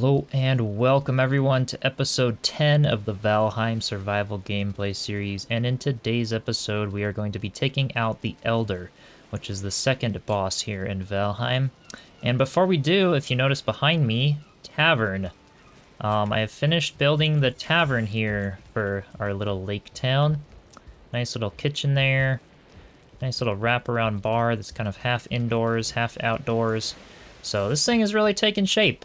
Hello and welcome everyone to episode 10 of the Valheim survival gameplay series, and in today's episode we are going to be taking out the Elder, which is the second boss here in Valheim. And before we do, if you notice behind me, tavern. I have finished building the tavern here for our little lake town. Nice little kitchen there. Nice little wraparound bar that's kind of half indoors, half outdoors. So this thing is really taking shape.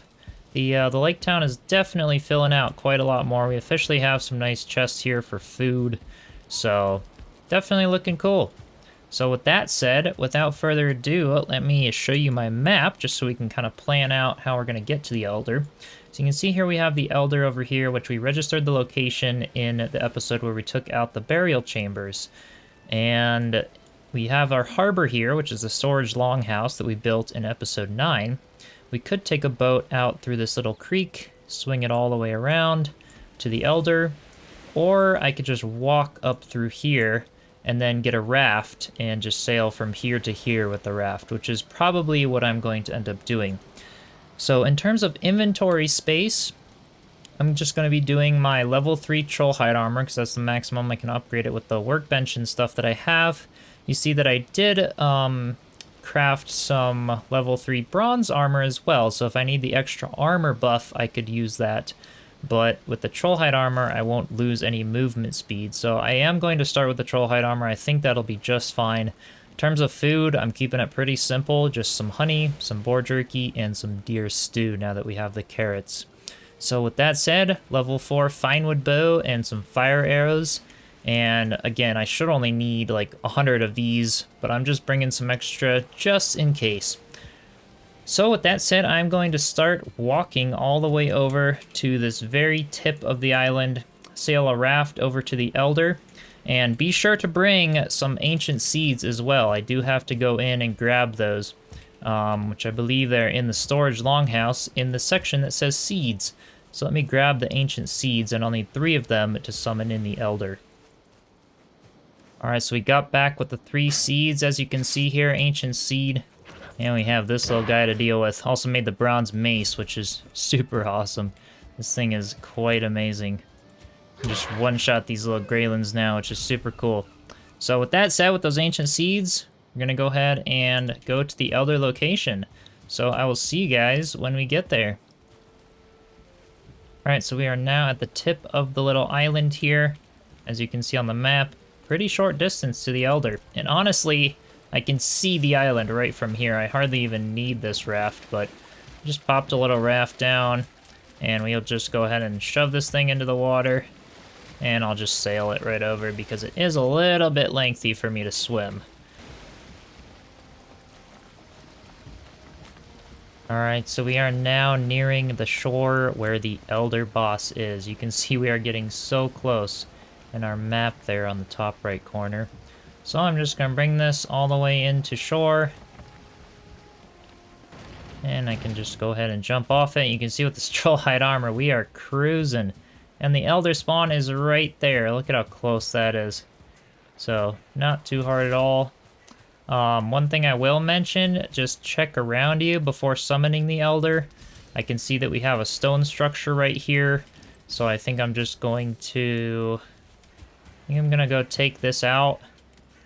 The lake town is definitely filling out quite a lot more. We officially have some nice chests here for food, so definitely looking cool. So with that said, without further ado, let me show you my map just so we can kind of plan out how we're going to get to the Elder. So you can see here we have the Elder over here, which we registered the location in the episode where we took out the burial chambers. And we have our harbor here, which is the storage longhouse that we built in episode 9. We could take a boat out through this little creek, swing it all the way around to the Elder, or I could just walk up through here and then get a raft and just sail from here to here with the raft, which is probably what I'm going to end up doing. So in terms of inventory space, I'm just going to be doing my level 3 troll hide armor because that's the maximum I can upgrade it with the workbench and stuff that I have. You see that I did craft some level 3 bronze armor as well, so if I need the extra armor buff I could use that, but with the troll hide armor I won't lose any movement speed, so I am going to start with the troll hide armor. I think that'll be just fine. In terms of food, I'm keeping it pretty simple, just some honey, some boar jerky, and some deer stew now that we have the carrots. So with that said, level 4 finewood bow and some fire arrows. And again, I should only need like 100 of these, but I'm just bringing some extra just in case. So with that said, I'm going to start walking all the way over to this very tip of the island, sail a raft over to the Elder, and be sure to bring some ancient seeds as well. I do have to go in and grab those, which I believe they're in the storage longhouse in the section that says seeds. So let me grab the ancient seeds, and I'll need 3 of them to summon in the Elder. Alright, so we got back with the 3 seeds, as you can see here, ancient seed. And we have this little guy to deal with. Also made the bronze mace, which is super awesome. This thing is quite amazing. Just one-shot these little greylands now, which is super cool. So with that said, with those ancient seeds, we're going to go ahead and go to the Elder location. So I will see you guys when we get there. Alright, so we are now at the tip of the little island here, as you can see on the map. Pretty short distance to the Elder, and honestly, I can see the island right from here. I hardly even need this raft, but just popped a little raft down, and we'll just go ahead and shove this thing into the water, and I'll just sail it right over because it is a little bit lengthy for me to swim. Alright, so we are now nearing the shore where the Elder boss is. You can see we are getting so close in our map there on the top right corner. So I'm just going to bring this all the way into shore. And I can just go ahead and jump off it. You can see with this troll hide armor, we are cruising. And the Elder spawn is right there. Look at how close that is. So, not too hard at all. One thing I will mention, just check around you before summoning the Elder. I can see that we have a stone structure right here. So I think I'm just going to... I'm gonna go take this out.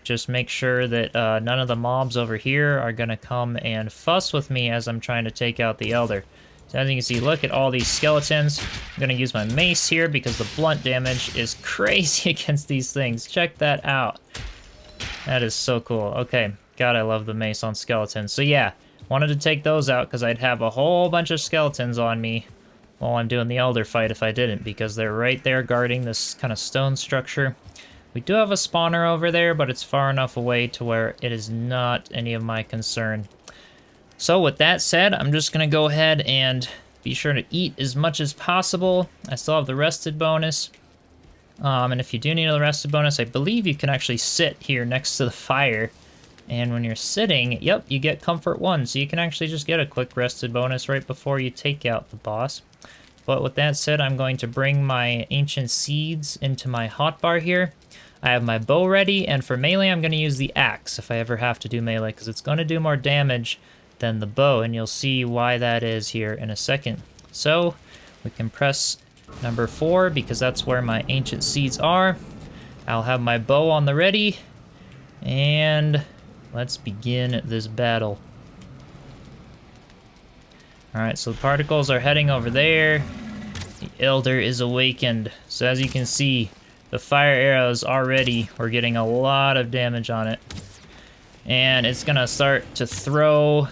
Just make sure that none of the mobs over here are gonna come and fuss with me as I'm trying to take out the Elder. So as you can see, look at all these skeletons. I'm gonna use my mace here because the blunt damage is crazy against these things. Check that out. That is so cool. Okay, God, I love the mace on skeletons. So yeah, wanted to take those out because I'd have a whole bunch of skeletons on me while I'm doing the Elder fight if I didn't, because they're right there guarding this kind of stone structure. We do have a spawner over there, but it's far enough away to where it is not any of my concern. So with that said, I'm just going to go ahead and be sure to eat as much as possible. I still have the rested bonus. And if you do need a rested bonus, I believe you can actually sit here next to the fire. And when you're sitting, yep, you get comfort 1. So you can actually just get a quick rested bonus right before you take out the boss. But with that said, I'm going to bring my ancient seeds into my hotbar here. I have my bow ready, and for melee I'm going to use the axe if I ever have to do melee, because it's going to do more damage than the bow, and you'll see why that is here in a second. So we can press number 4 because that's where my ancient seeds are. I'll have my bow on the ready, and let's begin this battle. Alright, so the particles are heading over there. The Elder is awakened. So as you can see, the fire arrows already, we're getting a lot of damage on it. And it's gonna start to throw.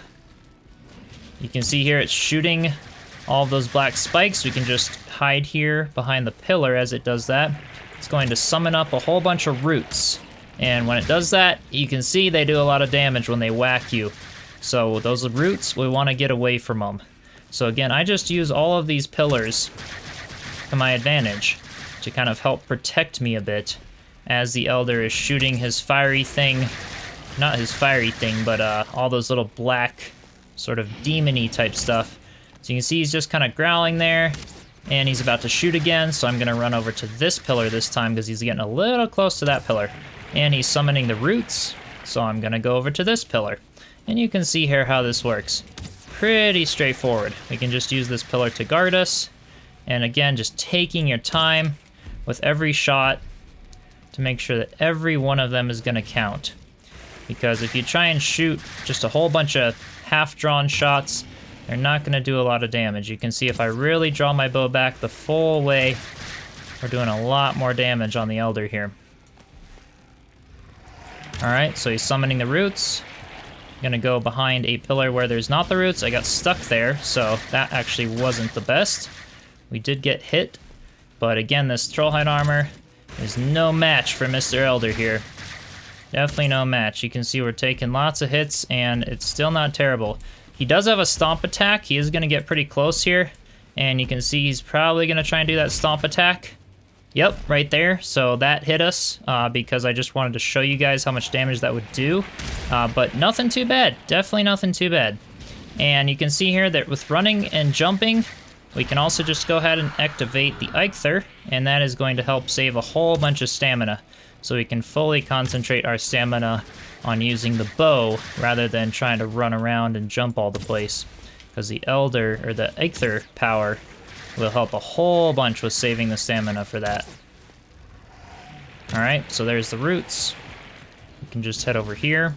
You can see here it's shooting all of those black spikes. We can just hide here behind the pillar as it does that. It's going to summon up a whole bunch of roots. And when it does that, you can see they do a lot of damage when they whack you. So those roots, we want to get away from them. So again, I just use all of these pillars to my advantage to kind of help protect me a bit as the Elder is shooting his fiery thing. Not his fiery thing, but all those little black sort of demon-y type stuff. So you can see he's just kind of growling there, and he's about to shoot again, so I'm going to run over to this pillar this time because he's getting a little close to that pillar. And he's summoning the roots, so I'm going to go over to this pillar. And you can see here how this works. Pretty straightforward. We can just use this pillar to guard us. And again, just taking your time with every shot to make sure that every one of them is going to count. Because if you try and shoot just a whole bunch of half-drawn shots, they're not going to do a lot of damage. You can see if I really draw my bow back the full way, we're doing a lot more damage on the Elder here. Alright, so he's summoning the roots. I'm gonna go behind a pillar where there's not the roots. I got stuck there, so that actually wasn't the best. We did get hit, but again, this Trollhide armor is no match for Mr. Elder here. Definitely no match. You can see we're taking lots of hits, and it's still not terrible. He does have a stomp attack. He is gonna get pretty close here, and you can see he's probably gonna try and do that stomp attack. Yep, right there. So that hit us because I just wanted to show you guys how much damage that would do. But nothing too bad. Definitely nothing too bad. And you can see here that with running and jumping, we can also just go ahead and activate the Eikthyr, and that is going to help save a whole bunch of stamina. So we can fully concentrate our stamina on using the bow rather than trying to run around and jump all the place. Because the Elder, or the Eikthyr power, will help a whole bunch with saving the stamina for that. Alright, so there's the roots. We can just head over here.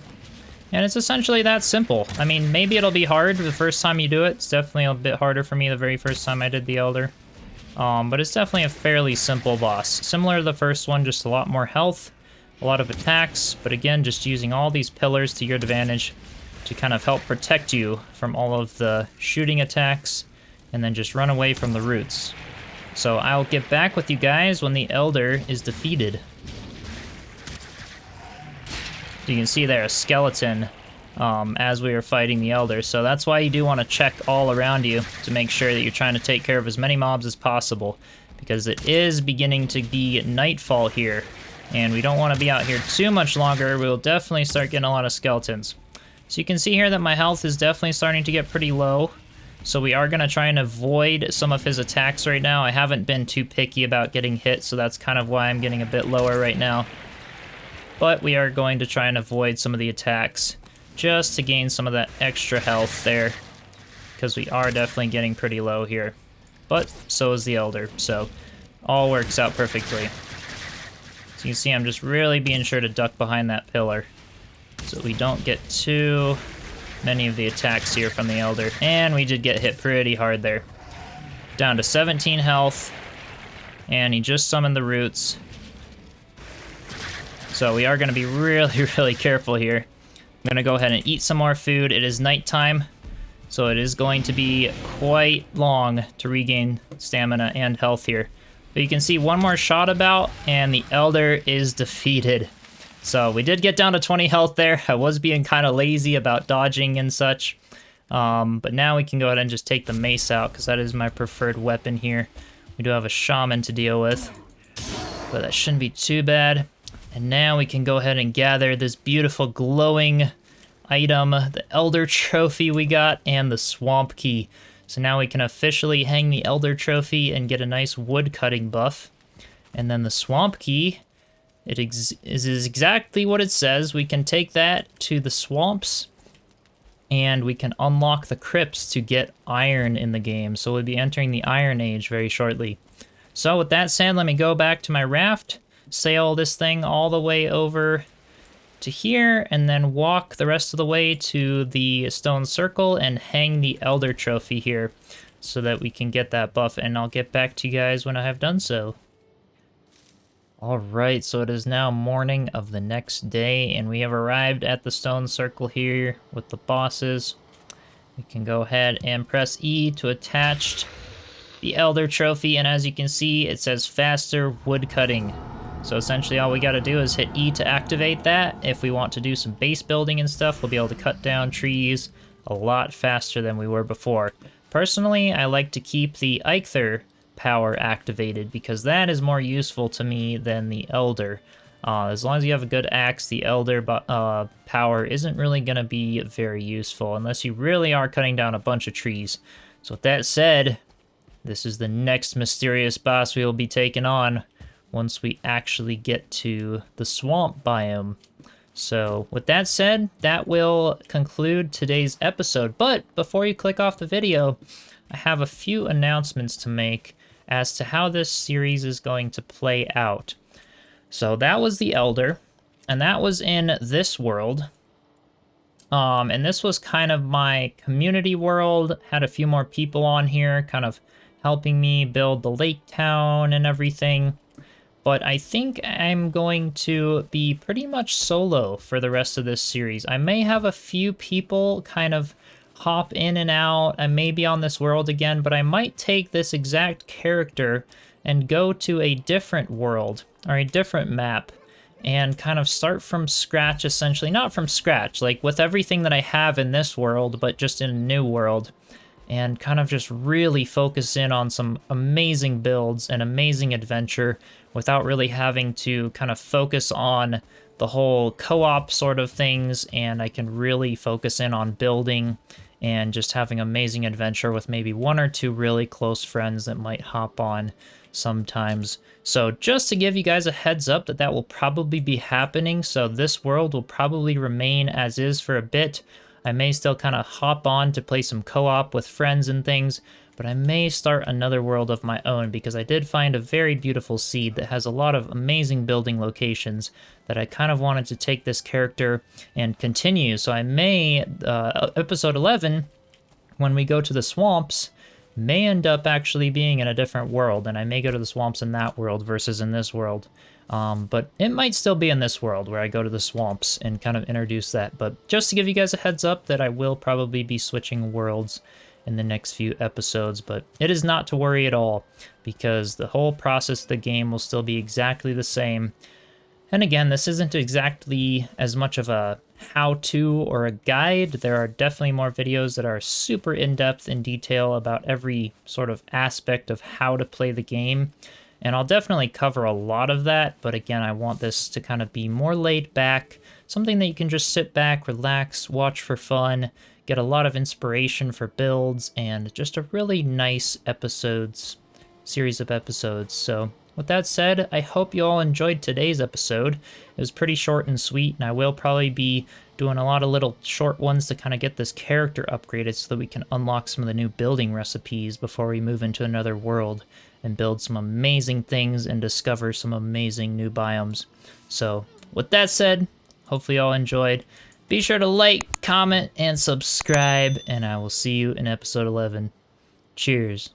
And it's essentially that simple. I mean, maybe it'll be hard the first time you do it. It's definitely a bit harder for me the very first time I did the Elder. But it's definitely a fairly simple boss. Similar to the first one, just a lot more health, a lot of attacks, but again, just using all these pillars to your advantage to kind of help protect you from all of the shooting attacks, and then just run away from the roots. So I'll get back with you guys when the Elder is defeated. You can see there a skeleton as we were fighting the Elder, so that's why you do want to check all around you to make sure that you're trying to take care of as many mobs as possible, because it is beginning to be nightfall here, and we don't want to be out here too much longer. We'll definitely start getting a lot of skeletons. So you can see here that my health is definitely starting to get pretty low. So we are going to try and avoid some of his attacks right now. I haven't been too picky about getting hit, so that's kind of why I'm getting a bit lower right now. But we are going to try and avoid some of the attacks just to gain some of that extra health there, because we are definitely getting pretty low here. But so is the Elder, so all works out perfectly. So you can see I'm just really being sure to duck behind that pillar so we don't get too many of the attacks here from the Elder. And we did get hit pretty hard there. Down to 17 health. And he just summoned the roots. So we are going to be really, really careful here. I'm going to go ahead and eat some more food. It is nighttime, so it is going to be quite long to regain stamina and health here. But you can see one more shot about, and the Elder is defeated. So we did get down to 20 health there. I was being kind of lazy about dodging and such. But now we can go ahead and just take the mace out, because that is my preferred weapon here. We do have a shaman to deal with, but that shouldn't be too bad. And now we can go ahead and gather this beautiful glowing item, the Elder Trophy we got, and the Swamp Key. So now we can officially hang the Elder Trophy and get a nice wood cutting buff. And then the Swamp Key, is exactly what it says. We can take that to the swamps and we can unlock the crypts to get iron in the game. So we'll be entering the Iron Age very shortly. So with that said, let me go back to my raft, sail this thing all the way over to here, and then walk the rest of the way to the stone circle and hang the Elder Trophy here so that we can get that buff, and I'll get back to you guys when I have done so. Alright, so it is now morning of the next day, and we have arrived at the stone circle here with the bosses. We can go ahead and press E to attach the Elder Trophy, and as you can see, it says faster wood cutting. So essentially all we gotta do is hit E to activate that. If we want to do some base building and stuff, we'll be able to cut down trees a lot faster than we were before. Personally, I like to keep the Eikthyr power activated because that is more useful to me than the Elder. As long as you have a good axe, the Elder power isn't really going to be very useful unless you really are cutting down a bunch of trees. So with that said, this is the next mysterious boss we will be taking on once we actually get to the swamp biome. So with that said, that will conclude today's episode. But before you click off the video, I have a few announcements to make as to how this series is going to play out. So that was the Elder, and that was in this world. And this was kind of my community world. Had a few more people on here kind of helping me build the lake town and everything. But I think I'm going to be pretty much solo for the rest of this series. I may have a few people kind of hop in and out and maybe on this world again, but I might take this exact character and go to a different world or a different map and kind of start from scratch, essentially. Not from scratch, like with everything that I have in this world, but just in a new world, and kind of just really focus in on some amazing builds and amazing adventure without really having to kind of focus on the whole co-op sort of things, and I can really focus in on building and just having amazing adventure with maybe one or two really close friends that might hop on sometimes. So just to give you guys a heads up that that will probably be happening, so this world will probably remain as is for a bit. I may still kind of hop on to play some co-op with friends and things, but I may start another world of my own because I did find a very beautiful seed that has a lot of amazing building locations that I kind of wanted to take this character and continue. So I may, episode 11, when we go to the swamps, may end up actually being in a different world, and I may go to the swamps in that world versus in this world. But it might still be in this world where I go to the swamps and kind of introduce that. But just to give you guys a heads up that I will probably be switching worlds in the next few episodes, but it is not to worry at all because the whole process of the game will still be exactly the same. And again, this isn't exactly as much of a how-to or a guide. There are definitely more videos that are super in-depth in detail about every sort of aspect of how to play the game. And I'll definitely cover a lot of that, but again, I want this to kind of be more laid back, something that you can just sit back, relax, watch for fun, get a lot of inspiration for builds, and just a really nice series of episodes. So with that said, I hope you all enjoyed today's episode. It was pretty short and sweet, and I will probably be doing a lot of little short ones to kind of get this character upgraded so that we can unlock some of the new building recipes before we move into another world and build some amazing things and discover some amazing new biomes. So with that said, hopefully you all enjoyed. Be sure to like, comment, and subscribe, and I will see you in episode 11. Cheers.